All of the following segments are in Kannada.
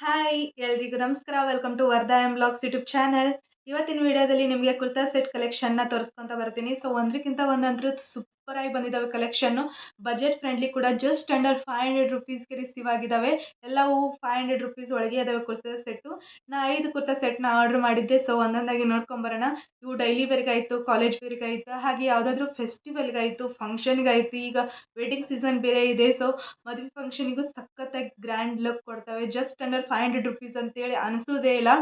ಹಾಯ್ ಎಲ್ರಿಗೂ ನಮಸ್ಕಾರ. Welcome to Vardha M blogs YouTube channel. ಇವತ್ತಿನ ವಿಡಿಯೋದಲ್ಲಿ ನಿಮಗೆ ಕುರ್ತಾ ಸೆಟ್ ಕಲೆಕ್ಷನ್ನ ತೋರಿಸ್ಕೊಂತ ಬರ್ತೀನಿ. ಸೊ ಒಂದಕ್ಕಿಂತ ಒಂದಂತೂ ಸೂಪರ್ ಆಗಿ ಬಂದಿದ್ದಾವೆ ಕಲೆಕ್ಷನ್ನು. ಬಜೆಟ್ ಫ್ರೆಂಡ್ಲಿ ಕೂಡ, ಜಸ್ಟ್ ಅಂಡರ್ 500 ರುಪೀಸ್ಗೆ ರಿಸೀವ್ ಆಗಿದ್ದಾವೆ. ಎಲ್ಲವೂ 500 ರುಪೀಸ್ ಒಳಗೆ ಇದಾವೆ ಕುರ್ತಾ ಸೆಟ್ಟು. ನಾ 5 ಕುರ್ತಾ ಸೆಟ್ನ ಆರ್ಡರ್ ಮಾಡಿದ್ದೆ. ಸೊ ಒಂದೊಂದಾಗಿ ನೋಡ್ಕೊಂಬರೋಣ. ಇವು ಡೈಲಿ ವೇರ್ಗಾಯಿತು, ಕಾಲೇಜ್ ವೇರ್ಗಾಯಿತು, ಹಾಗೆ ಯಾವುದಾದ್ರೂ ಫೆಸ್ಟಿವಲ್ಗಾಯಿತು, ಫಂಕ್ಷನ್ಗಾಯಿತು. ಈಗ ವೆಡ್ಡಿಂಗ್ ಸೀಸನ್ ಬೇರೆ ಇದೆ. ಸೊ ಮದುವೆ ಫಂಕ್ಷನಿಗೂ ಸಖತ್ತಾಗಿ ಗ್ರ್ಯಾಂಡ್ ಲುಕ್ ಕೊಡ್ತವೆ. ಜಸ್ಟ್ ಅಂಡರ್ 500 ರುಪೀಸ್ ಅಂತೇಳಿ ಅನಿಸೋದೇ ಇಲ್ಲ,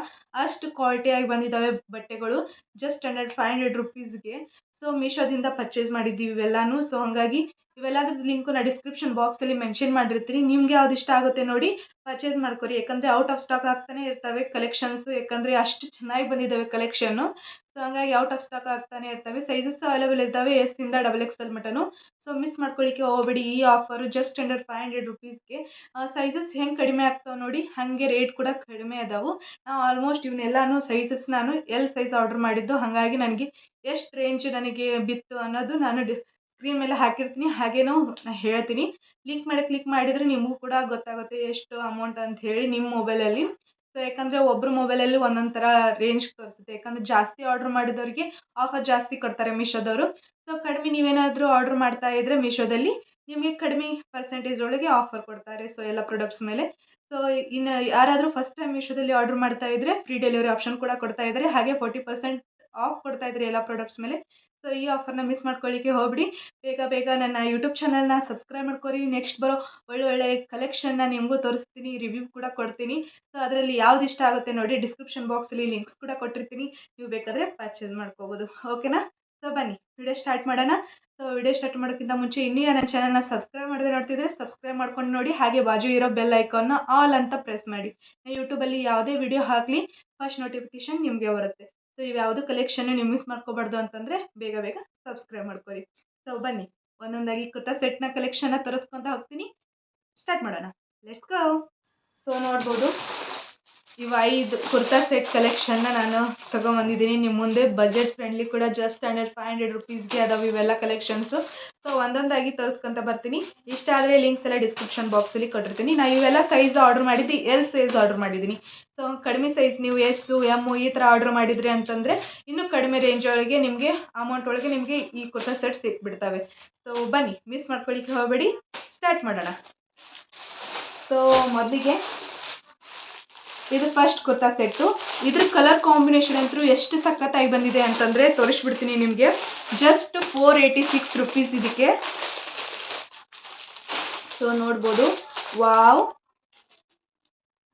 ಅಷ್ಟು ಕ್ವಾಲಿಟಿಯಾಗಿ ಬಂದಿದ್ದಾವೆ ಬಟ್ಟೆಗಳು ಜಸ್ಟ್ ಅಂಡರ್ 500 ರುಪೀಸ್ಗೆ. ಸೊ ಮೀಶೋದಿಂದ ಪರ್ಚೇಸ್ ಮಾಡಿದ್ದೀವಿ ಇವೆಲ್ಲಾನು. ಸೊ ಹಾಗಾಗಿ ಇವೆಲ್ಲದ್ರ ಲಿಂಕು ನಾ ಡಿಸ್ಕ್ರಿಪ್ಷನ್ ಬಾಕ್ಸಲ್ಲಿ ಮೆನ್ಷನ್ ಮಾಡಿರ್ತೀನಿ. ನಿಮ್ಗೆ ಯಾವ್ದು ಇಷ್ಟ ಆಗುತ್ತೆ ನೋಡಿ ಪರ್ಚೇಸ್ ಮಾಡ್ಕೊರಿ. ಯಾಕಂದರೆ ಔಟ್ ಆಫ್ ಸ್ಟಾಕ್ ಆಗ್ತಾನೆ ಇರ್ತವೆ ಕಲೆಕ್ಷನ್ಸು, ಯಾಕಂದರೆ ಅಷ್ಟು ಚೆನ್ನಾಗಿ ಬಂದಿದ್ದಾವೆ ಕಲೆಕ್ಷನ್ನು. ಸೊ ಹಂಗಾಗಿ ಔಟ್ ಆಫ್ ಸ್ಟಾಕ್ ಆಗ್ತಾನೆ ಇರ್ತವೆ. ಸೈಜಸ್ ಅವೈಲೇಬಲ್ ಇದ್ದಾವೆ, ಎಸ್ ಇಂದ XXL ಮಟನು. ಸೊ ಮಿಸ್ ಮಾಡ್ಕೊಳ್ಳಿಕ್ಕೆ ಹೋಗಬೇಡಿ. ಈ ಆಫರು ಜಸ್ಟ್ ಅಂಡರ್ 500 ರುಪೀಸ್ಗೆ. ಸೈಜಸ್ ಹೆಂಗೆ ಕಡಿಮೆ ಆಗ್ತಾವೆ ನೋಡಿ, ಹಾಗೆ ರೇಟ್ ಕೂಡ ಕಡಿಮೆ ಅದಾವು. ನಾವು ಆಲ್ಮೋಸ್ಟ್ ಇವನ್ನೆಲ್ಲಾನು ಸೈಜಸ್ ನಾನು ಎಲ್ ಸೈಜ್ ಆರ್ಡರ್ ಮಾಡಿದ್ದು. ಹಾಗಾಗಿ ನನಗೆ ಎಷ್ಟು ರೇಂಜ್ ನನಗೆ ಬಿತ್ತು ಅನ್ನೋದು ನಾನು ಸ್ಕ್ರೀನ್ ಮೇಲೆ ಹಾಕಿರ್ತೀನಿ, ಹಾಗೇನೂ ಹೇಳ್ತೀನಿ. ಲಿಂಕ್ ಮೇಲೆ ಕ್ಲಿಕ್ ಮಾಡಿದರೆ ನಿಮಗೂ ಕೂಡ ಗೊತ್ತಾಗುತ್ತೆ ಎಷ್ಟು ಅಮೌಂಟ್ ಅಂತ ಹೇಳಿ ನಿಮ್ಮ ಮೊಬೈಲಲ್ಲಿ. ಸೊ ಯಾಕಂದರೆ ಒಬ್ಬರು ಮೊಬೈಲಲ್ಲಿ ಒಂದೊಂದು ಥರ ರೇಂಜ್ ತೋರಿಸುತ್ತೆ. ಯಾಕಂದರೆ ಜಾಸ್ತಿ ಆರ್ಡರ್ ಮಾಡಿದವರಿಗೆ ಆಫರ್ ಜಾಸ್ತಿ ಕೊಡ್ತಾರೆ ಮೀಶೋದವರು. ಸೊ ಕಡಿಮೆ ನೀವೇನಾದರೂ ಆರ್ಡರ್ ಮಾಡ್ತಾ ಇದ್ದರೆ ಮೀಶೋದಲ್ಲಿ ನಿಮಗೆ ಕಡಿಮೆ ಪರ್ಸೆಂಟೇಜ್ ಒಳಗೆ ಆಫರ್ ಕೊಡ್ತಾರೆ. ಸೊ ಎಲ್ಲ ಪ್ರಾಡಕ್ಟ್ಸ್ ಮೇಲೆ. ಸೊ ಇನ್ನು ಯಾರಾದರೂ ಫಸ್ಟ್ ಟೈಮ್ ಮೀಶೋದಲ್ಲಿ ಆರ್ಡರ್ ಮಾಡ್ತಾ ಇದ್ದರೆ ಫ್ರೀ ಡೆಲಿವರಿ ಆಪ್ಷನ್ ಕೂಡ ಕೊಡ್ತಾ ಇದ್ದಾರೆ. ಹಾಗೆ 40% ಆಫ್ ಕೊಡ್ತಾ ಇದ್ದಾರೆ ಎಲ್ಲ ಪ್ರಾಡಕ್ಟ್ಸ್ ಮೇಲೆ. ಸೊ ಈ ಆಫರ್ನ ಮಿಸ್ ಮಾಡ್ಕೊಳ್ಳಿಕ್ಕೆ ಹೋಗ್ಬಿಡಿ. ಬೇಗ ಬೇಗ ನನ್ನ ಯೂಟ್ಯೂಬ್ ಚಾನಲ್ನ ಸಬ್ಸ್ಕ್ರೈಬ್ ಮಾಡ್ಕೊರಿ. ನೆಕ್ಸ್ಟ್ ಬರೋ ಒಳ್ಳೊಳ್ಳೆ ಕಲೆಕ್ಷನ್ನ ನಿಮಗೂ ತೋರಿಸ್ತೀನಿ, ರಿವ್ಯೂ ಕೂಡ ಕೊಡ್ತೀನಿ. ಸೊ ಅದರಲ್ಲಿ ಯಾವ್ದು ಇಷ್ಟ ಆಗುತ್ತೆ ನೋಡಿ, ಡಿಸ್ಕ್ರಿಪ್ಷನ್ ಬಾಕ್ಸಲ್ಲಿ ಲಿಂಕ್ಸ್ ಕೂಡ ಕೊಟ್ಟಿರ್ತೀನಿ. ನೀವು ಬೇಕಾದರೆ ಪರ್ಚೇಸ್ ಮಾಡ್ಕೋಬೋದು. ಓಕೆನಾ? ಸೊ ಬನ್ನಿ ವಿಡಿಯೋ ಸ್ಟಾರ್ಟ್ ಮಾಡೋಣ. ಸೊ ವಿಡಿಯೋ ಸ್ಟಾರ್ಟ್ ಮಾಡೋಕ್ಕಿಂತ ಮುಂಚೆ ಇನ್ನೂ ನನ್ನ ಚಾನಲ್ನ ಸಬ್ಸ್ಕ್ರೈಬ್ ಮಾಡದೆ ನೋಡ್ತಿದ್ರೆ ಸಬ್ಸ್ಕ್ರೈಬ್ ಮಾಡ್ಕೊಂಡು ನೋಡಿ. ಹಾಗೆ ಬಾಜು ಇರೋ ಬೆಲ್ ಐಕಾನ್ನ ಆಲ್ ಅಂತ ಪ್ರೆಸ್ ಮಾಡಿ. ಯೂಟ್ಯೂಬಲ್ಲಿ ಯಾವುದೇ ವಿಡಿಯೋ ಹಾಕಲಿ ಫಸ್ಟ್ ನೋಟಿಫಿಕೇಶನ್ ನಿಮಗೆ ಬರುತ್ತೆ. ಸೊ ಇವ್ಯಾವುದು ಕಲೆಕ್ಷನ್ ನೀವು ಮಿಸ್ ಮಾಡ್ಕೋಬಾರ್ದು ಅಂತಂದರೆ ಬೇಗ ಬೇಗ ಸಬ್ಸ್ಕ್ರೈಬ್ ಮಾಡ್ಕೊರಿ. ಸೊ ಬನ್ನಿ ಒಂದೊಂದಾಗಿ ಕುರ್ತಾ ಸೆಟ್ನ ಕಲೆಕ್ಷನ್ನ ತೋರಿಸ್ಕೊತ ಹೋಗ್ತೀನಿ. ಸ್ಟಾರ್ಟ್ ಮಾಡೋಣ. Let's go. ಸೊ ನೋಡ್ಬೋದು, ಇವು 5 ಕುರ್ತಾ ಸೆಟ್ ಕಲೆಕ್ಷನ್ನ ನಾನು ತೊಗೊಂಬಂದಿದ್ದೀನಿ ನಿಮ್ಮ ಮುಂದೆ. ಬಜೆಟ್ ಫ್ರೆಂಡ್ಲಿ ಕೂಡ, ಜಸ್ಟ್ ಅಂಡರ್ 500 ರುಪೀಸ್ಗೆ ಅದಾವೆ ಇವೆಲ್ಲ ಕಲೆಕ್ಷನ್ಸು. ಸೊ ಒಂದೊಂದಾಗಿ ತೋರಿಸ್ಕೊತ ಬರ್ತೀನಿ. ಇಷ್ಟ ಆದರೆ ಲಿಂಕ್ಸ್ ಎಲ್ಲ ಡಿಸ್ಕ್ರಿಪ್ಷನ್ ಬಾಕ್ಸಲ್ಲಿ ಕೊಟ್ಟಿರ್ತೀನಿ. ನಾನು ಇವೆಲ್ಲ ಸೈಜ್ ಆರ್ಡರ್ ಮಾಡಿದ್ದು ಎಲ್ ಸೈಜ್ ಆರ್ಡರ್ ಮಾಡಿದ್ದೀನಿ. ಸೊ ಕಡಿಮೆ ಸೈಜ್ ನೀವು ಎಸ್ಸು ಎಮ್ಮು ಈ ಥರ ಆರ್ಡರ್ ಮಾಡಿದ್ರಿ ಅಂತಂದರೆ ಇನ್ನೂ ಕಡಿಮೆ ರೇಂಜ್ ಒಳಗೆ ನಿಮಗೆ ಅಮೌಂಟ್ ಒಳಗೆ ನಿಮಗೆ ಈ ಕುರ್ತಾ ಸೆಟ್ ಸಿಕ್ಬಿಡ್ತವೆ. ಸೊ ಬನ್ನಿ ಮಿಸ್ ಮಾಡ್ಕೊಳ್ಳಿಕ್ಕೆ ಹೋಗಬೇಡಿ, ಸ್ಟಾರ್ಟ್ ಮಾಡೋಣ. ಸೊ ಮೊದಲಿಗೆ ಇದು ಫಸ್ಟ್ ಕುರ್ತಾ ಸೆಟ್ಟು. ಇದ್ರ ಕಲರ್ ಕಾಂಬಿನೇಷನ್ ಅಂತೂ ಎಷ್ಟು ಸಖತ್ತಾಗಿ ಬಂದಿದೆ ಅಂತಂದರೆ ತೋರಿಸ್ಬಿಡ್ತೀನಿ ನಿಮಗೆ. ಜಸ್ಟ್ 486 ರುಪೀಸ್ ಇದಕ್ಕೆ. ಸೊ ನೋಡ್ಬೋದು, ವಾವ್,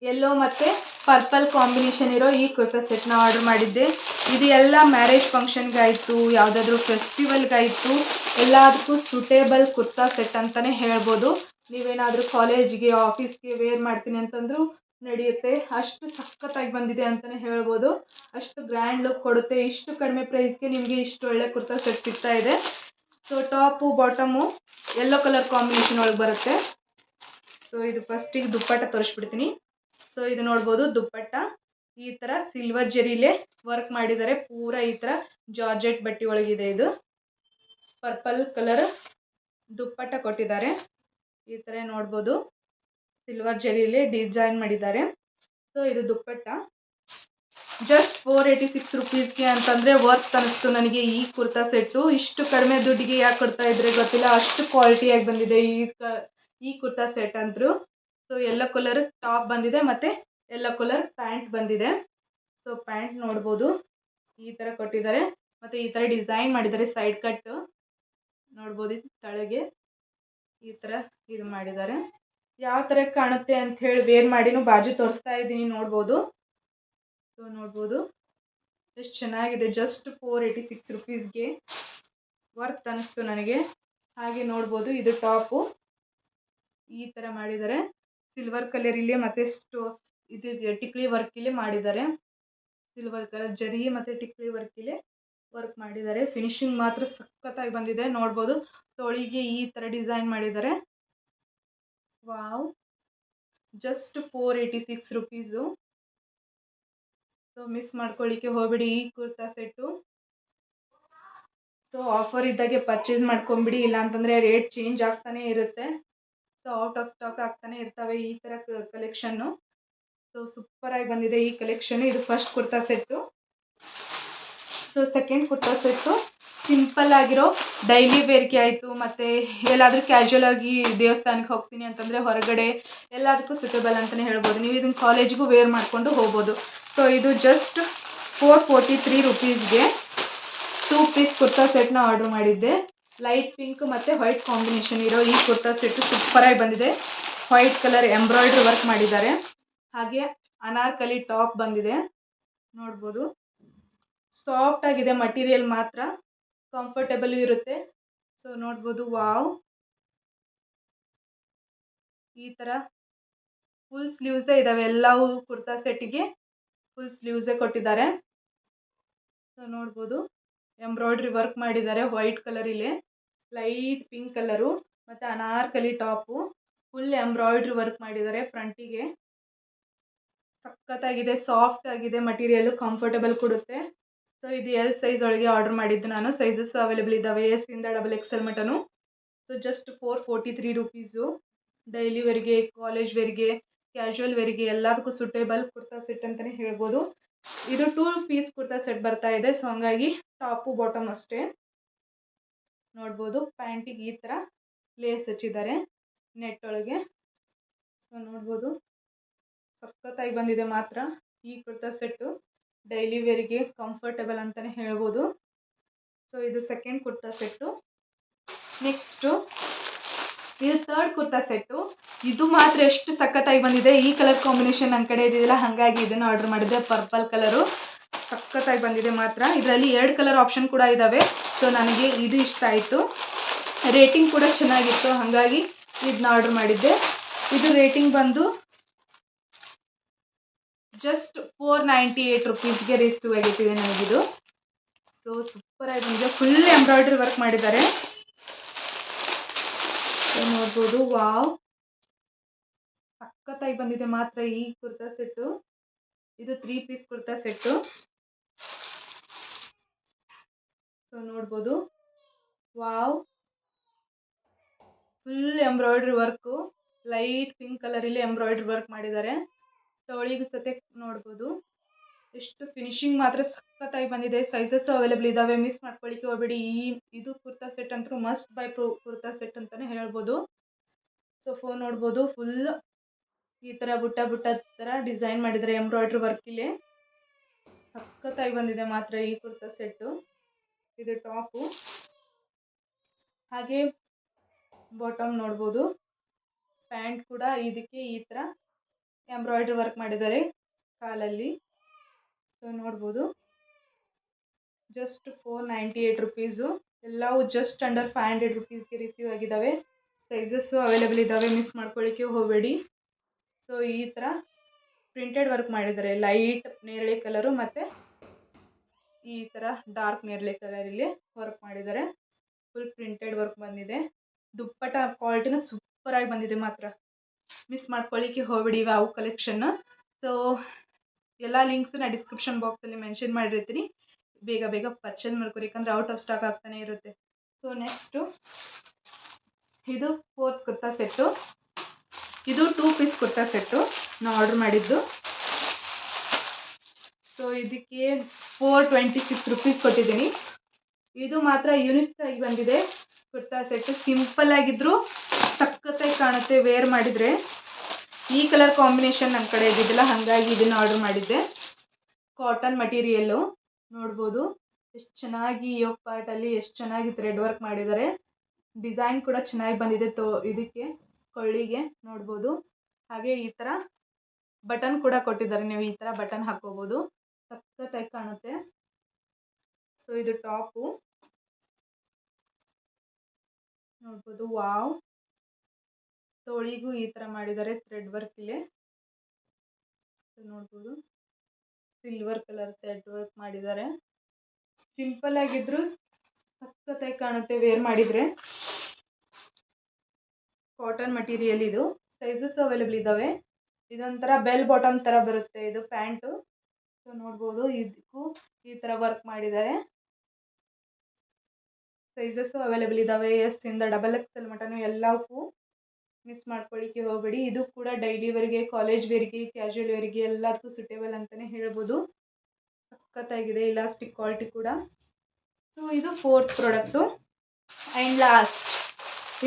ಯೆಲ್ಲೋ ಮತ್ತು ಪರ್ಪಲ್ ಕಾಂಬಿನೇಷನ್ ಇರೋ ಈ ಕುರ್ತಾ ಸೆಟ್ನ ಆರ್ಡರ್ ಮಾಡಿದ್ದೆ. ಇದು ಎಲ್ಲ ಮ್ಯಾರೇಜ್ ಫಂಕ್ಷನ್ಗಾಯಿತು, ಯಾವುದಾದ್ರೂ ಫೆಸ್ಟಿವಲ್ಗಾಯಿತು, ಎಲ್ಲದಕ್ಕೂ ಸೂಟೇಬಲ್ ಕುರ್ತಾ ಸೆಟ್ ಅಂತಲೇ ಹೇಳ್ಬೋದು. ನೀವೇನಾದರೂ ಕಾಲೇಜ್ಗೆ, ಆಫೀಸ್ಗೆ ವೇರ್ ಮಾಡ್ತೀನಿ ಅಂತಂದರೂ ನಡೆಯುತ್ತೆ. ಅಷ್ಟು ಸಖತ್ತಾಗಿ ಬಂದಿದೆ ಅಂತಲೇ ಹೇಳ್ಬೋದು. ಅಷ್ಟು ಗ್ರ್ಯಾಂಡ್ ಲುಕ್ ಕೊಡುತ್ತೆ. ಇಷ್ಟು ಕಡಿಮೆ ಪ್ರೈಸ್ಗೆ ನಿಮಗೆ ಇಷ್ಟು ಒಳ್ಳೆ ಕುರ್ತಾ ಸೆಟ್ ಸಿಗ್ತಾ ಇದೆ. So top bottom yellow colour combination ಒಳಗೆ ಬರುತ್ತೆ. ಸೊ ಇದು ಫಸ್ಟಿಗೆ ದುಪ್ಪಟ್ಟ ತೋರಿಸ್ಬಿಡ್ತೀನಿ. ಸೊ ಇದು ನೋಡ್ಬೋದು, ದುಪ್ಪಟ್ಟ ಈ ಥರ ಸಿಲ್ವರ್ ಜರಿಲೇ ವರ್ಕ್ ಮಾಡಿದ್ದಾರೆ. ಪೂರ ಈ ಥರ ಜಾರ್ಜೆಟ್ ಬಟ್ಟೆ ಒಳಗಿದೆ. ಇದು ಪರ್ಪಲ್ ಕಲರ್ ದುಪ್ಪಟ್ಟ ಕೊಟ್ಟಿದ್ದಾರೆ. ಈ ಥರ ನೋಡ್ಬೋದು, ಸಿಲ್ವರ್ ಜರಿಲೇ ಡಿಸೈನ್ ಮಾಡಿದ್ದಾರೆ. ಸೊ ಇದು ದುಪ್ಪಟ್ಟ ಜಸ್ಟ್ 486 ರುಪೀಸ್ಗೆ ಅಂತಂದರೆ ವರ್ತ್ ಅನ್ನಿಸ್ತು ನನಗೆ ಈ ಕುರ್ತಾ ಸೆಟ್ಟು. ಇಷ್ಟು ಕಡಿಮೆ ದುಡ್ಡಿಗೆ ಯಾಕೆ ಕೊಡ್ತಾ ಇದ್ರೆ ಗೊತ್ತಿಲ್ಲ, ಅಷ್ಟು ಕ್ವಾಲಿಟಿಯಾಗಿ ಬಂದಿದೆ ಈ ಕುರ್ತಾ ಸೆಟ್ ಅಂದರು. ಸೊ ಯೆಲ್ಲೋ ಕಲರ್ ಟಾಪ್ ಬಂದಿದೆ ಮತ್ತು ಯೆಲ್ಲೋ ಕಲರ್ ಪ್ಯಾಂಟ್ ಬಂದಿದೆ. ಸೊ ಪ್ಯಾಂಟ್ ನೋಡ್ಬೋದು, ಈ ಥರ ಕೊಟ್ಟಿದ್ದಾರೆ ಮತ್ತು ಈ ಥರ ಡಿಸೈನ್ ಮಾಡಿದ್ದಾರೆ. ಸೈಡ್ ಕಟ್ ನೋಡ್ಬೋದು, ತಳಗೆ ಈ ಥರ ಇದು ಮಾಡಿದ್ದಾರೆ. ಯಾವ ಥರ ಕಾಣುತ್ತೆ ಅಂಥೇಳಿ ವೇರ್ ಮಾಡಿನೂ ಬಾಜು ತೋರಿಸ್ತಾ ಇದ್ದೀನಿ, ನೋಡ್ಬೋದು. ಸೊ ನೋಡ್ಬೋದು ಎಷ್ಟು ಚೆನ್ನಾಗಿದೆ. ಜಸ್ಟ್ 486 ರುಪೀಸ್ಗೆ ವರ್ತ್ ಅನ್ನಿಸ್ತು ನನಗೆ. ಹಾಗೆ ನೋಡ್ಬೋದು, ಇದು ಟಾಪು ಈ ಥರ ಮಾಡಿದ್ದಾರೆ. ಸಿಲ್ವರ್ ಕಲರ್ ಇಲ್ಲಿ ಮತ್ತು ಇದು ಟಿಕ್ಲಿ ವರ್ಕ್ ಇಲ್ಲಿ ಮಾಡಿದ್ದಾರೆ. ಸಿಲ್ವರ್ ಕಲರ್ ಜರಿ ಮತ್ತು ಟಿಕ್ಲಿ ವರ್ಕ್ ಇಲ್ಲಿ ವರ್ಕ್ ಮಾಡಿದ್ದಾರೆ. ಫಿನಿಶಿಂಗ್ ಮಾತ್ರ ಸಖತ್ತಾಗಿ ಬಂದಿದೆ. ನೋಡ್ಬೋದು, ತೊಳಿಗೆ ಈ ಥರ ಡಿಸೈನ್ ಮಾಡಿದ್ದಾರೆ. Wow, just 486 rupees. So miss ಮಾಡ್ಕೊಳ್ಳಿಕ್ಕೆ ಹೋಗ್ಬಿಡಿ ಈ ಕುರ್ತಾ ಸೆಟ್ಟು. ಸೊ ಆಫರ್ ಇದ್ದಾಗೆ ಪರ್ಚೇಸ್ ಮಾಡ್ಕೊಂಬಿಡಿ, ಇಲ್ಲಾಂತಂದರೆ ರೇಟ್ ಚೇಂಜ್ ಆಗ್ತಾನೇ ಇರುತ್ತೆ. ಸೊ ಔಟ್ ಆಫ್ ಸ್ಟಾಕ್ ಆಗ್ತಾನೆ ಇರ್ತವೆ ಈ ಥರ ಕಲೆಕ್ಷನ್ನು. ಸೊ ಸೂಪರಾಗಿ ಬಂದಿದೆ ಈ ಕಲೆಕ್ಷನ್. ಇದು first kurta set. So second kurta set simple ಆಗಿರೋ ಡೈಲಿ ವೇರ್ಗೆ ಆಯಿತು, ಮತ್ತು ಎಲ್ಲಾದರೂ ಕ್ಯಾಶುವಲ್ ಆಗಿ ದೇವಸ್ಥಾನಕ್ಕೆ ಹೋಗ್ತೀನಿ ಅಂತಂದರೆ ಹೊರಗಡೆ ಎಲ್ಲದಕ್ಕೂ ಸೂಟೇಬಲ್ ಅಂತಲೇ ಹೇಳ್ಬೋದು. ನೀವು ಇದನ್ನು ಕಾಲೇಜಿಗೂ ವೇರ್ ಮಾಡಿಕೊಂಡು ಹೋಗ್ಬೋದು. ಸೊ ಇದು ಜಸ್ಟ್ 443 ರುಪೀಸ್ಗೆ 2 ಪೀಸ್ ಕುರ್ತಾ ಸೆಟ್ನ ಆರ್ಡರ್ ಮಾಡಿದ್ದೆ. ಲೈಟ್ ಪಿಂಕ್ ಮತ್ತು ವೈಟ್ ಕಾಂಬಿನೇಷನ್ ಇರೋ ಈ ಕುರ್ತಾ ಸೆಟ್ಟು ಸೂಪರಾಗಿ ಬಂದಿದೆ. ವೈಟ್ ಕಲರ್ ಎಂಬ್ರಾಯ್ಡ್ರಿ ವರ್ಕ್ ಮಾಡಿದ್ದಾರೆ. ಹಾಗೆ ಅನಾರ್ಕಲಿ ಟಾಪ್ ಬಂದಿದೆ, ನೋಡ್ಬೋದು. ಸಾಫ್ಟ್ ಆಗಿದೆ ಮಟೀರಿಯಲ್, ಮಾತ್ರ ಕಂಫರ್ಟೇಬಲ್ ಇರುತ್ತೆ. ಸೊ ನೋಡ್ಬೋದು, ವಾವ್. ಈ ಥರ ಫುಲ್ ಸ್ಲೀವ್ಸೇ ಇದ್ದಾವೆ ಎಲ್ಲವೂ. ಕುರ್ತಾ ಸೆಟ್ಟಿಗೆ ಫುಲ್ ಸ್ಲೀವ್ಸೇ ಕೊಟ್ಟಿದ್ದಾರೆ. ಸೊ ನೋಡ್ಬೋದು, ಎಂಬ್ರಾಯ್ಡ್ರಿ ವರ್ಕ್ ಮಾಡಿದ್ದಾರೆ ವೈಟ್ ಕಲರಿಲೆ, ಲೈಟ್ ಪಿಂಕ್ ಕಲರು ಮತ್ತು Anarkali top full embroidery work ಮಾಡಿದ್ದಾರೆ ಫ್ರಂಟಿಗೆ. ಸಖತ್ತಾಗಿದೆ, ಸಾಫ್ಟ್ ಆಗಿದೆ ಮಟೀರಿಯಲು, ಕಂಫರ್ಟೇಬಲ್ ಕೊಡುತ್ತೆ. ಸೊ ಇದು ಎಲ್ ಸೈಜ್ ಒಳಗೆ ಆರ್ಡರ್ ಮಾಡಿದ್ದು ನಾನು. ಸೈಜಸ್ ಅವೈಲೇಬಲ್ ಇದ್ದಾವೆ ಎಸ್ ಇಂದ XXL ಮಟನು. So just 443 rupees. ಡೈಲಿ ವೇರ್ಗೆ, ಕಾಲೇಜ್ ವೇರ್ಗೆ, ಕ್ಯಾಶುವಲ್ ವೇರ್ಗೆ ಎಲ್ಲದಕ್ಕೂ ಸೂಟೇಬಲ್ ಕುರ್ತಾ ಸೆಟ್ ಅಂತಲೇ ಹೇಳ್ಬೋದು. ಇದು 2 ಪೀಸ್ ಕುರ್ತಾ ಸೆಟ್ ಬರ್ತಾ ಇದೆ. ಸೊ ಹಂಗಾಗಿ ಟಾಪು ಬಾಟಮ್ ಅಷ್ಟೇ. ನೋಡ್ಬೋದು, ಪ್ಯಾಂಟಿಗೆ ಈ ಥರ ಲೇಸ್ ಹಚ್ಚಿದ್ದಾರೆ ನೆಟ್ ಒಳಗೆ. ಸೊ ನೋಡ್ಬೋದು, ಸಖತ್ತಾಗಿ ಬಂದಿದೆ ಮಾತ್ರ ಈ ಕುರ್ತಾ ಸೆಟ್ಟು. ಡೈಲಿ ವೇರಿಗೆ ಕಂಫರ್ಟೇಬಲ್ ಅಂತಲೇ ಹೇಳ್ಬೋದು. ಸೊ ಇದು ಸೆಕೆಂಡ್ ಕುರ್ತಾ ಸೆಟ್ಟು. ನೆಕ್ಸ್ಟು ಇದು ಥರ್ಡ್ ಕುರ್ತಾ ಸೆಟ್ಟು. ಇದು ಮಾತ್ರ ಎಷ್ಟು ಸಖತ್ತಾಗಿ ಬಂದಿದೆ. ಈ ಕಲರ್ ಕಾಂಬಿನೇಷನ್ ನನ್ನ ಕಡೆ ಇದ್ದಿಲ್ಲ, ಹಾಗಾಗಿ ಇದನ್ನು ಆರ್ಡರ್ ಮಾಡಿದ್ದೆ. ಪರ್ಪಲ್ ಕಲರು ಸಖತ್ತಾಗಿ ಬಂದಿದೆ ಮಾತ್ರ. ಇದರಲ್ಲಿ 2 ಕಲರ್ ಆಪ್ಷನ್ ಕೂಡ ಇದ್ದಾವೆ. ಸೊ ನನಗೆ ಇದು ಇಷ್ಟ ಆಯಿತು. ರೇಟಿಂಗ್ ಕೂಡ ಚೆನ್ನಾಗಿತ್ತು, ಹಾಗಾಗಿ ಇದನ್ನ ಆರ್ಡರ್ ಮಾಡಿದ್ದೆ. ಇದು ರೇಟಿಂಗ್ ಬಂದು ಜಸ್ಟ್ 498 ರುಪೀಸ್ಗೆ ರಿಸೀವ್ ಆಗಿಟ್ಟಿದೆ ನನಗಿದು. ಸೊ ಸೂಪರಾಗಿ ಬಂದಿದೆ, ಫುಲ್ ಎಂಬ್ರಾಯ್ಡ್ರಿ ವರ್ಕ್ ಮಾಡಿದ್ದಾರೆ. ಸೊ ನೋಡ್ಬೋದು, ವಾವ್, ಸಖತ್ತಾಗಿ ಬಂದಿದೆ ಮಾತ್ರ ಈ ಕುರ್ತಾ ಸೆಟ್ಟು. ಇದು 3 ಪೀಸ್ ಕುರ್ತಾ ಸೆಟ್ಟು. ಸೊ ನೋಡ್ಬೋದು, wow, full embroidery work, light pink ಕಲರಲ್ಲಿ ಎಂಬ್ರಾಯ್ಡ್ರಿ ವರ್ಕ್ ಮಾಡಿದ್ದಾರೆ. ತೊಳಿಗೂ ಸತೆ ನೋಡ್ಬೋದು, ಎಷ್ಟು ಫಿನಿಶಿಂಗ್ ಮಾತ್ರ ಸಖತ್ತಾಗಿ ಬಂದಿದೆ. ಸೈಜಸ್ ಅವೈಲೇಬಲ್ ಇದ್ದಾವೆ, ಮಿಸ್ ಮಾಡ್ಕೊಳ್ಳಿಕ್ಕೆ ಹೋಗಬೇಡಿ. ಇದು ಕುರ್ತಾ ಸೆಟ್ ಅಂತೂ ಮಸ್ಟ್ ಬೈ ಕುರ್ತಾ ಸೆಟ್ ಅಂತಲೇ ಹೇಳ್ಬೋದು. ಸೊ ನೋಡ್ಬೋದು, ಫುಲ್ ಈ ಥರ ಬುಟ್ಟ ಥರ ಡಿಸೈನ್ ಮಾಡಿದ್ದಾರೆ ಎಂಬ್ರಾಯ್ಡ್ರಿ ವರ್ಕಿಲೆ. ಸಖತ್ತಾಗಿ ಬಂದಿದೆ ಮಾತ್ರ ಈ ಕುರ್ತಾ ಸೆಟ್ಟು. ಇದು ಟಾಪು, ಹಾಗೆ ಬಾಟಮ್ ನೋಡ್ಬೋದು. ಪ್ಯಾಂಟ್ ಕೂಡ ಇದಕ್ಕೆ ಈ ಥರ ಎಂಬ್ರಾಯ್ಡ್ರಿ ವರ್ಕ್ ಮಾಡಿದ್ದಾರೆ ಕಾಲಲ್ಲಿ. ಸೊ ನೋಡ್ಬೋದು, ಜಸ್ಟ್ 498 ರುಪೀಸು. ಎಲ್ಲವೂ ಜಸ್ಟ್ ಅಂಡರ್ 500 ರುಪೀಸ್ಗೆ ರಿಸೀವ್ ಆಗಿದ್ದಾವೆ. ಸೈಜಸ್ಸು ಅವೈಲೇಬಲ್ ಇದ್ದಾವೆ, ಮಿಸ್ ಮಾಡ್ಕೊಳ್ಳಿಕ್ಕೆ ಹೋಗಬೇಡಿ. ಸೊ ಈ ಥರ ಪ್ರಿಂಟೆಡ್ ವರ್ಕ್ ಮಾಡಿದ್ದಾರೆ, ಲೈಟ್ ನೇರಳೆ ಕಲರು ಮತ್ತು ಈ ಥರ ಡಾರ್ಕ್ ನೇರಳೆ ಕಲರಲ್ಲಿ ವರ್ಕ್ ಮಾಡಿದ್ದಾರೆ. ಫುಲ್ ಪ್ರಿಂಟೆಡ್ ವರ್ಕ್ ಬಂದಿದೆ. ದುಪ್ಪಟ ಕ್ವಾಲಿಟಿನ ಸೂಪರಾಗಿ ಬಂದಿದೆ ಮಾತ್ರ, ಮಿಸ್ ಮಾಡ್ಕೊಳ್ಳಿಕ್ಕೆ ಹೋಗಬೇಡಿ ಇವು ಕಲೆಕ್ಷನ್. ಸೊ ಎಲ್ಲ ಲಿಂಕ್ಸು ನಾನು ಡಿಸ್ಕ್ರಿಪ್ಷನ್ ಬಾಕ್ಸಲ್ಲಿ ಮೆನ್ಷನ್ ಮಾಡಿರ್ತೀನಿ. ಬೇಗ ಬೇಗ ಪರ್ಚೇಸ್ ಮಾಡ್ಕೊರಿ, ಯಾಕಂದರೆ ಔಟ್ ಆಫ್ ಸ್ಟಾಕ್ ಆಗ್ತಾನೆ ಇರುತ್ತೆ. ಸೊ ನೆಕ್ಸ್ಟು ಇದು 4th ಕುರ್ತಾ ಸೆಟ್ಟು. ಇದು 2 ಪೀಸ್ ಕುರ್ತಾ ಸೆಟ್ಟು ನಾನು ಆರ್ಡರ್ ಮಾಡಿದ್ದು. ಸೊ ಇದಕ್ಕೆ 426 ರುಪೀಸ್ ಕೊಟ್ಟಿದ್ದೀನಿ. ಇದು ಮಾತ್ರ ಯೂನಿಕ್ ಆಗಿ ಬಂದಿದೆ ಕುರ್ತಾ ಸೆಟ್ಟು. ಸಿಂಪಲ್ ಆಗಿದ್ದರೂ ಸಖತ್ತಾಗಿ ಕಾಣುತ್ತೆ ವೇರ್ ಮಾಡಿದರೆ. ಈ ಕಲರ್ ಕಾಂಬಿನೇಷನ್ ನನ್ನ ಕಡೆ ಇದ್ದಿದ್ದಿಲ್ಲ, ಹಾಗಾಗಿ ಇದನ್ನು ಆರ್ಡರ್ ಮಾಡಿದ್ದೆ. ಕಾಟನ್ ಮಟೀರಿಯಲ್ಲು ನೋಡ್ಬೋದು, ಎಷ್ಟು ಚೆನ್ನಾಗಿ ಯೋಗ ಪಾರ್ಟಲ್ಲಿ ಎಷ್ಟು ಚೆನ್ನಾಗಿ ಥ್ರೆಡ್ ವರ್ಕ್ ಮಾಡಿದ್ದಾರೆ. ಡಿಸೈನ್ ಕೂಡ ಚೆನ್ನಾಗಿ ಬಂದಿದೆ ಇದಕ್ಕೆ ಕೊಳ್ಳಿಗೆ ನೋಡ್ಬೋದು. ಹಾಗೆ ಈ ಥರ ಬಟನ್ ಕೂಡ ಕೊಟ್ಟಿದ್ದಾರೆ, ನೀವು ಈ ಥರ ಬಟನ್ ಹಾಕ್ಕೋಬೋದು, ಸಖತ್ತಾಗಿ ಕಾಣುತ್ತೆ. ಸೊ ಇದು ಟಾಪು ನೋಡ್ಬೋದು, ವಾವ್. ತೋಳಿಗೂ ಈ ಥರ ಮಾಡಿದ್ದಾರೆ ಥ್ರೆಡ್ ವರ್ಕ್ ಇಲ್ಲಿ ನೋಡ್ಬೋದು. ಸಿಲ್ವರ್ ಕಲರ್ ಥ್ರೆಡ್ ವರ್ಕ್ ಮಾಡಿದ್ದಾರೆ. ಸಿಂಪಲ್ ಆಗಿದ್ರು ಸಖತ್ತಾಗಿ ಕಾಣುತ್ತೆ ವೇರ್ ಮಾಡಿದರೆ. ಕಾಟನ್ ಮಟೀರಿಯಲ್ ಇದು. ಸೈಜಸ್ ಅವೈಲೇಬಲ್ ಇದ್ದಾವೆ. ಇದೊಂಥರ ಬೆಲ್ ಬಾಟಮ್ ಥರ ಬರುತ್ತೆ ಇದು ಪ್ಯಾಂಟು. ಸೊ ನೋಡ್ಬೋದು, ಇದಕ್ಕೂ ಈ ಥರ ವರ್ಕ್ ಮಾಡಿದ್ದಾರೆ. ಸೈಜಸ್ಸು ಅವೈಲೇಬಲ್ ಇದ್ದಾವೆ ಎಸ್ ಇಂದ XXL ಮಟನು ಎಲ್ಲವಕ್ಕೂ. ಮಿಸ್ ಮಾಡ್ಕೊಳ್ಳಿಕ್ಕೆ ಹೋಗಬೇಡಿ. ಇದು ಕೂಡ ಡೈಲಿ ವೇರ್ಗೆ, ಕಾಲೇಜ್ ವೇರ್ಗೆ, ಕ್ಯಾಶುವಲ್ ವೇರ್ಗೆ ಎಲ್ಲದಕ್ಕೂ ಸೂಟೇಬಲ್ ಅಂತಲೇ ಹೇಳ್ಬೋದು. ಸಖತ್ತಾಗಿದೆ ಇಲಾಸ್ಟಿಕ್ ಕ್ವಾಲಿಟಿ ಕೂಡ. ಸೊ ಇದು 4th ಪ್ರಾಡಕ್ಟು. ಆ್ಯಂಡ್ ಲಾಸ್ಟ್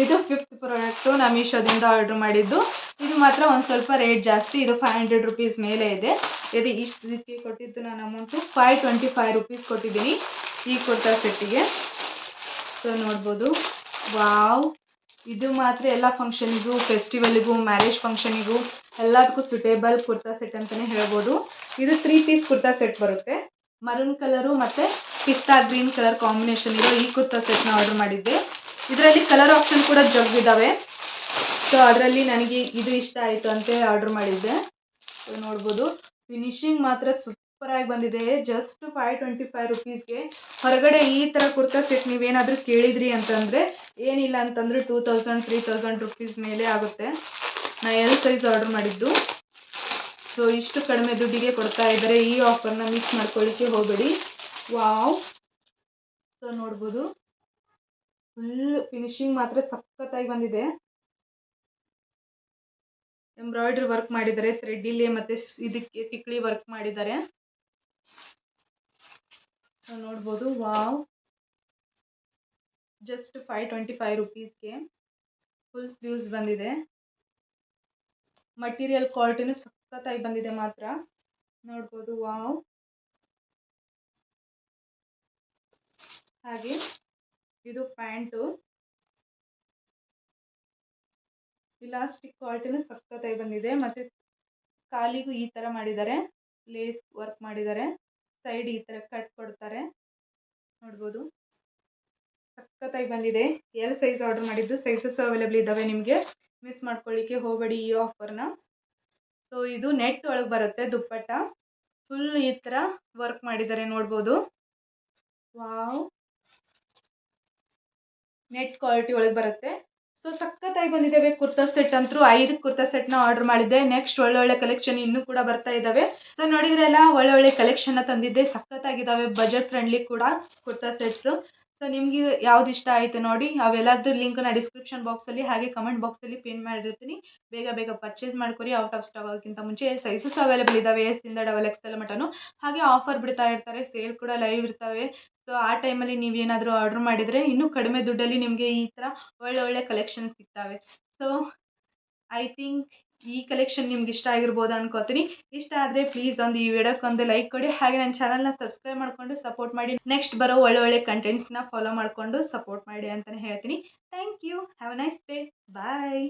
ಇದು 5th ಪ್ರಾಡಕ್ಟು. ನಾನು ಮೀಶೋದಿಂದ ಆರ್ಡ್ರ್ ಮಾಡಿದ್ದು. ಇದು ಮಾತ್ರ ಒಂದು ಸ್ವಲ್ಪ ರೇಟ್ ಜಾಸ್ತಿ. ಇದು 500 ರುಪೀಸ್ ಮೇಲೆ ಇದೆ. ಇದಕ್ಕೆ ಕೊಟ್ಟಿದ್ದು ನಾನು ಅಮೌಂಟು 525 ರುಪೀಸ್ ಕೊಟ್ಟಿದ್ದೀನಿ ಈ ಕುರ್ತಾ ಸೆಟ್ಟಿಗೆ. ಸೊ ನೋಡ್ಬೋದು, ವಾವ್, ಇದು ಮಾತ್ರ ಎಲ್ಲ ಫಂಕ್ಷನ್ನಿಗೂ, ಫೆಸ್ಟಿವಲ್ಗೂ, ಮ್ಯಾರೇಜ್ ಫಂಕ್ಷನಿಗೂ ಎಲ್ಲದಕ್ಕೂ ಸೂಟೇಬಲ್ ಕುರ್ತಾ ಸೆಟ್ ಅಂತಲೇ ಹೇಳ್ಬೋದು. ಇದು 3 ಪೀಸ್ ಕುರ್ತಾ ಸೆಟ್ ಬರುತ್ತೆ. ಮರೂನ್ ಕಲರು ಮತ್ತು ಪಿಸ್ತಾ ಗ್ರೀನ್ ಕಲರ್ ಕಾಂಬಿನೇಷನ್ ಇರೋ ಈ ಕುರ್ತಾ ಸೆಟ್ನ ಆರ್ಡ್ರ್ ಮಾಡಿದ್ದೆ. ಇದರಲ್ಲಿ ಕಲರ್ ಆಪ್ಷನ್ ಕೂಡ ಜಗ್ಗಿದ್ದಾವೆ. ಸೊ ಅದರಲ್ಲಿ ನನಗೆ ಇದು ಇಷ್ಟ ಆಯಿತು ಅಂತ ಆರ್ಡ್ರ್ ಮಾಡಿದ್ದೆ. ಸೊ ನೋಡ್ಬೋದು, ಫಿನಿಶಿಂಗ್ ಮಾತ್ರ ಸೂಪರಾಗಿ ಬಂದಿದೆ. ಜಸ್ಟ್ 525 ರುಪೀಸ್ಗೆ ಹೊರಗಡೆ ಈ ಥರ ಕುರ್ತಾ ಸೆಟ್ ನೀವೇನಾದರೂ ಕೇಳಿದ್ರಿ ಅಂತಂದರೆ ಏನಿಲ್ಲ ಅಂತಂದರೆ 2000-3000 ರುಪೀಸ್ ಮೇಲೆ ಆಗುತ್ತೆ. ನಾನು L ಸೈಜ್ ಆರ್ಡ್ರ್ ಮಾಡಿದ್ದು. ಸೊ ಇಷ್ಟು ಕಡಿಮೆ ದುಡ್ಡಿಗೆ ಕೊಡ್ತಾ ಇದ್ದಾರೆ. ಈ ಆಫರ್ನ ಮಿಸ್ ಮಾಡ್ಕೊಳ್ಳಿಕ್ಕೆ ಹೋಗಬೇಡಿ. ವಾವ್, ಸೊ ನೋಡ್ಬೋದು, ಫುಲ್ ಫಿನಿಶಿಂಗ್ ಮಾತ್ರ ಸಖತ್ತಾಗಿ ಬಂದಿದೆ. ಎಂಬ್ರಾಯ್ಡ್ರಿ ವರ್ಕ್ ಮಾಡಿದ್ದಾರೆ, ಥ್ರೆಡ್ಡಿಲ್ಲಿ ಮತ್ತು ಇದಕ್ಕೆ ಟಿಕ್ಲಿ ವರ್ಕ್ ಮಾಡಿದ್ದಾರೆ. ಸೊ ನೋಡ್ಬೋದು, ವಾವ್, ಜಸ್ಟ್ 525 ರುಪೀಸ್ಗೆ ಫುಲ್ ಸ್ಲೀವ್ಸ್ ಬಂದಿದೆ. ಮಟೀರಿಯಲ್ ಕ್ವಾಲಿಟಿನೂ ಸಖತ್ತಾಗಿ ಬಂದಿದೆ ಮಾತ್ರ. ನೋಡ್ಬೋದು, ವಾವ್. ಹಾಗೆ ಇದು ಪ್ಯಾಂಟು. ಇಲಾಸ್ಟಿಕ್ ಕ್ವಾಲಿಟಿನೂ ಸಖತ್ತಾಗಿ ಬಂದಿದೆ. ಮತ್ತು ಕಾಲಿಗೂ ಈ ಥರ ಮಾಡಿದ್ದಾರೆ, ಲೇಸ್ ವರ್ಕ್ ಮಾಡಿದ್ದಾರೆ. ಸೈಡ್ ಈ ಥರ ಕಟ್ ಕೊಡ್ತಾರೆ. ನೋಡ್ಬೋದು, ಸಖತ್ತಾಗಿ ಬಂದಿದೆ. L ಸೈಜ್ ಆರ್ಡ್ರ್ ಮಾಡಿದ್ದು. ಸೈಜಸ್ ಅವೈಲೇಬಲ್ ಇದ್ದಾವೆ ನಿಮಗೆ. ಮಿಸ್ ಮಾಡ್ಕೊಳ್ಳಿಕ್ಕೆ ಹೋಗಬೇಡಿ ಈ ಆಫರ್ನ. ಸೊ ಇದು ನೆಟ್ ಒಳಗೆ ಬರುತ್ತೆ ದುಪ್ಪಟ್ಟ. ಫುಲ್ ಈ ಥರ ವರ್ಕ್ ಮಾಡಿದ್ದಾರೆ, ನೋಡ್ಬೋದು. ವಾವ್, ನೆಟ್ ಕ್ವಾಲಿಟಿ ಒಳಗೆ ಬರುತ್ತೆ. ಸೊ ಸಖತ್ತಾಗಿ ಬಂದಿದ್ದಾವೆ ಕುರ್ತಾ ಸೆಟ್ ಅಂತೂ. 5 ಕುರ್ತಾ ಸೆಟ್ನ ಆರ್ಡ್ರ್ ಮಾಡಿದ್ದೆ. ನೆಕ್ಸ್ಟ್ ಒಳ್ಳೊಳ್ಳೆ ಕಲೆಕ್ಷನ್ ಇನ್ನೂ ಕೂಡ ಬರ್ತಾ ಇದ್ದಾವೆ. ಸೊ ನೋಡಿದ್ರೆಲ್ಲ ಒಳ್ಳೊಳ್ಳೆ ಕಲೆಕ್ಷನ್ನ ತಂದಿದ್ದೆ. ಸಖತ್ತಾಗಿದ್ದಾವೆ, ಬಜೆಟ್ ಫ್ರೆಂಡ್ಲಿ ಕೂಡ ಕುರ್ತಾ ಸೆಟ್ಸು. ಸೊ ನಿಮಗೆ ಯಾವ್ದು ಇಷ್ಟ ಆಯಿತು ನೋಡಿ. ಅವೆಲ್ಲದ್ರ ಲಿಂಕ್ನ ಡಿಸ್ಕ್ರಿಪ್ಷನ್ ಬಾಕ್ಸಲ್ಲಿ ಹಾಗೆ ಕಮೆಂಟ್ ಬಾಕ್ಸಲ್ಲಿ ಪಿನ್ ಮಾಡಿರ್ತೀನಿ. ಬೇಗ ಬೇಗ ಪರ್ಚೇಸ್ ಮಾಡ್ಕೊರಿ. ಔಟ್ ಆಫ್ ಸ್ಟಾಕ್ ಆಗೋಕ್ಕಿಂತ ಮುಂಚೆ. ಸೈಜಸ್ ಅವೈಲೇಬಲ್ ಇದ್ದಾವೆ, S ಇಂದ XXL ಮಟನು. ಹಾಗೆ ಆಫರ್ ಬಿಡ್ತಾ ಇರ್ತಾರೆ, ಸೇಲ್ ಕೂಡ ಲೈವ್ ಇರ್ತವೆ. ಸೊ ಆ ಟೈಮಲ್ಲಿ ನೀವೇನಾದರೂ ಆರ್ಡ್ರ್ ಮಾಡಿದರೆ ಇನ್ನೂ ಕಡಿಮೆ ದುಡ್ಡಲ್ಲಿ ನಿಮಗೆ ಈ ಥರ ಒಳ್ಳೆ ಕಲೆಕ್ಷನ್ ಸಿಗ್ತವೆ. ಸೊ ಐ ಥಿಂಕ್ ಈ ಕಲೆಕ್ಷನ್ ನಿಮ್ಗೆ ಇಷ್ಟ ಆಗಿರ್ಬೋದು ಅನ್ಕೋತೀನಿ. ಇಷ್ಟ ಆದರೆ ಪ್ಲೀಸ್ ಈ ವಿಡಿಯೋಕ್ಕೊಂದು ಲೈಕ್ ಕೊಡಿ. ಹಾಗೆ ನನ್ನ ಚಾನಲ್ನ ಸಬ್ಸ್ಕ್ರೈಬ್ ಮಾಡಿಕೊಂಡು ಸಪೋರ್ಟ್ ಮಾಡಿ. ನೆಕ್ಸ್ಟ್ ಬರೋ ಒಳ್ಳೊಳ್ಳೆ ಕಂಟೆಂಟ್ಸ್ನ ಫಾಲೋ ಮಾಡಿಕೊಂಡು ಸಪೋರ್ಟ್ ಮಾಡಿ ಅಂತಲೇ ಹೇಳ್ತೀನಿ. Thank you. Have a nice day. Bye.